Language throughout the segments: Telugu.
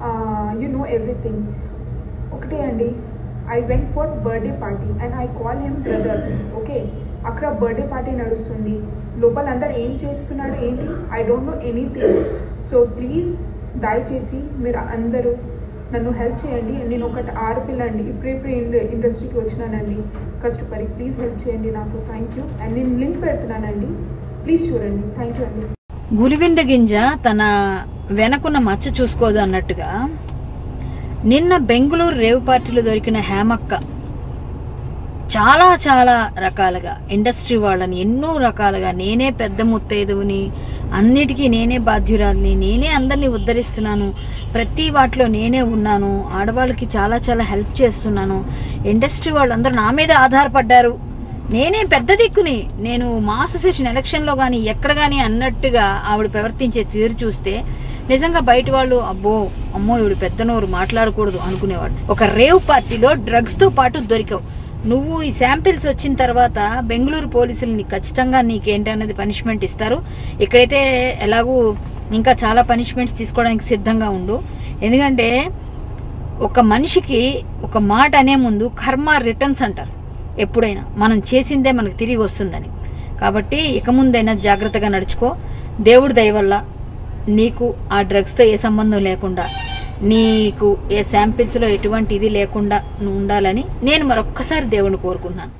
You know everything. ఒకటే అండి, I went for birthday party and I call him brother. Okay, అక్కడ బర్త్డే పార్టీ నడుస్తుంది, లోపల అందరు ఏం చేస్తున్నాడు ఏంటి, I don't know anything. So please దయచేసి మీరు అందరూ నన్ను హెల్ప్ చేయండి. నేను ఒకటి ఆడపిల్ల అండి, ఇప్పుడే ఇండస్ట్రీకి వచ్చినానండి కష్టపడి. ప్లీజ్ హెల్ప్ చేయండి నాకు. Thank you. అండ్ నేను లింక్ పెడుతున్నానండి, ప్లీజ్ చూడండి. థ్యాంక్ యూ అండి. గులివింద గింజ తన వెనకున్న మచ్చ చూసుకోదు అన్నట్టుగా నిన్న బెంగళూరు రేవు పార్టీలో దొరికిన హేమక్క చాలా చాలా రకాలుగా ఇండస్ట్రీ వాళ్ళని ఎన్నో రకాలుగా నేనే పెద్ద ముత్తైదువుని, అన్నిటికీ నేనే బాధ్యురాలిని, నేనే అందరినీ ఉద్ధరిస్తున్నాను, ప్రతి వాటిలో నేనే ఉన్నాను, ఆడవాళ్ళకి చాలా చాలా హెల్ప్ చేస్తున్నాను, ఇండస్ట్రీ వాళ్ళందరూ నా మీద ఆధారపడ్డారు, నేనే పెద్ద దిక్కుని, నేను మా అసోసియేషన్ ఎలక్షన్లో కానీ ఎక్కడ కానీ అన్నట్టుగా ఆవిడ ప్రవర్తించే తీరు చూస్తే నిజంగా బయట వాళ్ళు అమ్మో ఇవిడ పెద్ద నోరు మాట్లాడకూడదు అనుకునేవాడు. ఒక రేవ్ పార్టీలో డ్రగ్స్తో పాటు దొరికావు నువ్వు. ఈ శాంపిల్స్ వచ్చిన తర్వాత బెంగళూరు పోలీసులు ఖచ్చితంగా నీకేంటన్నది పనిష్మెంట్ ఇస్తారు. ఇక్కడైతే ఎలాగూ ఇంకా చాలా పనిష్మెంట్స్ తీసుకోవడానికి సిద్ధంగా ఉండు. ఎందుకంటే ఒక మనిషికి ఒక మాట అనే ముందు కర్మ రిటర్న్స్ అంటారు. ఎప్పుడైనా మనం చేసిందే మనకు తిరిగి వస్తుందని. కాబట్టి ఇక ముందైనా జాగ్రత్తగా నడుచుకో. దేవుడి దయ వల్ల నీకు ఆ డ్రగ్స్తో ఏ సంబంధం లేకుండా, నీకు ఏ శాంపిల్స్లో ఎటువంటి ఇది లేకుండా నువ్వు ఉండాలని నేను మరొక్కసారి దేవుడిని కోరుకున్నాను.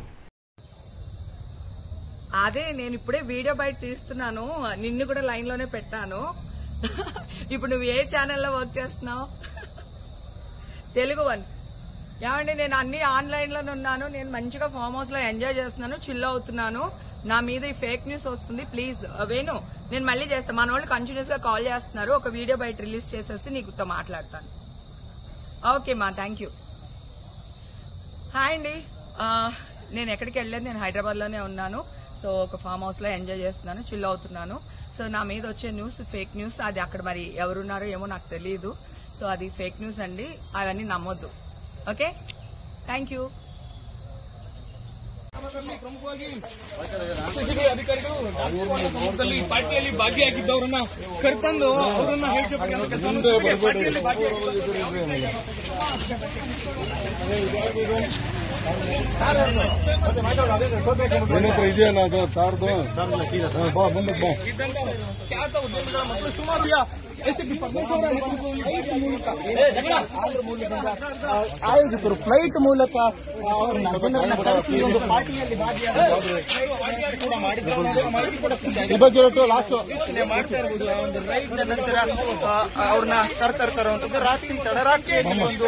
అదే నేను ఇప్పుడే వీడియో బయట తీస్తున్నాను, నిన్ను కూడా లైన్లోనే పెట్టాను. ఇప్పుడు నువ్వు ఏ ఛానల్లో వర్క్ చేస్తున్నావు? తెలుగు వన్. ఏమండి, నేను అన్ని ఆన్లైన్లోనే ఉన్నాను, నేను మంచిగా ఫామ్ హౌస్లో ఎంజాయ్ చేస్తున్నాను, చిల్ అవుతున్నాను. నా మీద ఈ ఫేక్ న్యూస్ వస్తుంది, ప్లీజ్ వేణు నేను మళ్ళీ చేస్తాను. మన వాళ్ళు కంటిన్యూస్గా కాల్ చేస్తున్నారు, ఒక వీడియో బయట రిలీజ్ చేసేసి నీకుతో మాట్లాడతాను. ఓకే మా, థ్యాంక్ యూ. హాయ్ అండి, నేను ఎక్కడికి వెళ్ళలేదు, నేను హైదరాబాద్లోనే ఉన్నాను. సో ఒక ఫామ్ హౌస్లో ఎంజాయ్ చేస్తున్నాను, చిల్ అవుతున్నాను. సో నా మీద వచ్చే న్యూస్ ఫేక్ న్యూస్, అది అక్కడ మరి ఎవరున్నారో ఏమో నాకు తెలియదు. సో అది ఫేక్ న్యూస్ అండి, అవన్నీ ನಮ್ಮೊದ್ದು. Okay, thank you. ಪ್ರಮುಖವಾಗಿ ಅಧಿಕಾರಿಗಳು ಪಾರ್ಟಿಯಲ್ಲಿ ಭಾಗಿಯಾಗಿದ್ದವರನ್ನ ಕರೆತಂದು ಅವರನ್ನ ಇದೆಯಾ ಸಾರ್ದು ಮುಂದಕ್ಕೆ ಖ್ಯಾತ ಉದ್ಯಮಿಗಳ ಮತ್ತು ಸುಮಾರು ಎಸ್ಪಿ ಪರಮೇಶ್ವರ ಆಯೋಜಕರು ಫ್ಲೈಟ್ ಮೂಲಕ ಅವರನ್ನ ಜನರನ್ನ ಕರೆಸಿ ಒಂದು ಪಾರ್ಟಿಯಲ್ಲಿ ಕೂಡ ಮಾಡಿದ್ದಾರೆ. ಲಾಸ್ಟ್ ಮಾಡ್ತಾ ಇರಬಹುದು. ಒಂದು ರೈಡ್ ನಂತರ ಅವ್ರನ್ನ ಕರ್ತಾ ಇರುವಂತದ್ದು ರಾತ್ರಿ ತಡರಾತ್ರಿಯಲ್ಲಿ ಒಂದು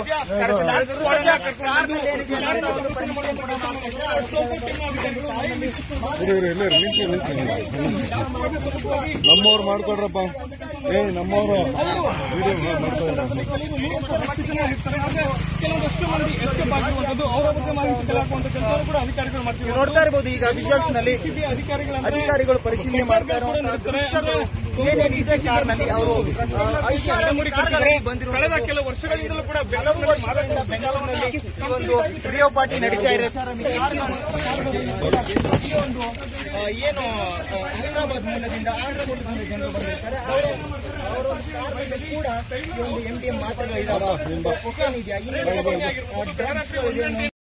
ನಮ್ಮವ್ರು ಮಾಡ್ಕೊಡ್ರಪ್ಪ, ನಮ್ಮವರು ಕೆಲವೊಂದಷ್ಟು ಮಂದಿ ಎಸ್ಕೇಪ್ ಆಗಿರುವಂತದ್ದು, ಅವರ ಬಗ್ಗೆ ಮಾಹಿತಿ ಕಲಾಕುವಂತ ಕೆಲಸವರು ಕೂಡ ಅಧಿಕಾರಿಗಳು ಮಾಡ್ತಿದ್ದಾರೆ. ನೋಡ್ತಾ ಇರಬಹುದು ಈಗ ವಿಜುವಲ್ಸ್ ನಲ್ಲಿ ಅಧಿಕಾರಿಗಳು ಪರಿಶೀಲನೆ ಮಾಡ್ತಾ ಇರುವಂತಹ ಏನೇನಿದೆ ಕಾರ್ನಲ್ಲಿ ಅವರು ಕಳೆದ ಕೆಲವು ವರ್ಷಗಳಿಂದಲೂ ಕೂಡ ಬೆಂಗಳೂರಿನಲ್ಲಿ ಈ ಒಂದು ರೇವ್ ಪಾರ್ಟಿ ನಡೀತಾ ಇದೆ. ಒಂದು ಏನು ಹೈದರಾಬಾದ್ ಮೂಲದಿಂದ ಆಂಧ್ರಪ್ರದೇಶದಿಂದ ಜನರು ಬಂದಿರ್ತಾರೆ, ಅವರು ಕೂಡ ಈ ಒಂದು MDMA ಮಾತ್ರೆಗಳು ಇದಾವೆ, ಕೊಕೇನ್ ಇದೆಯಾ, ಡ್ರಗ್ಸ್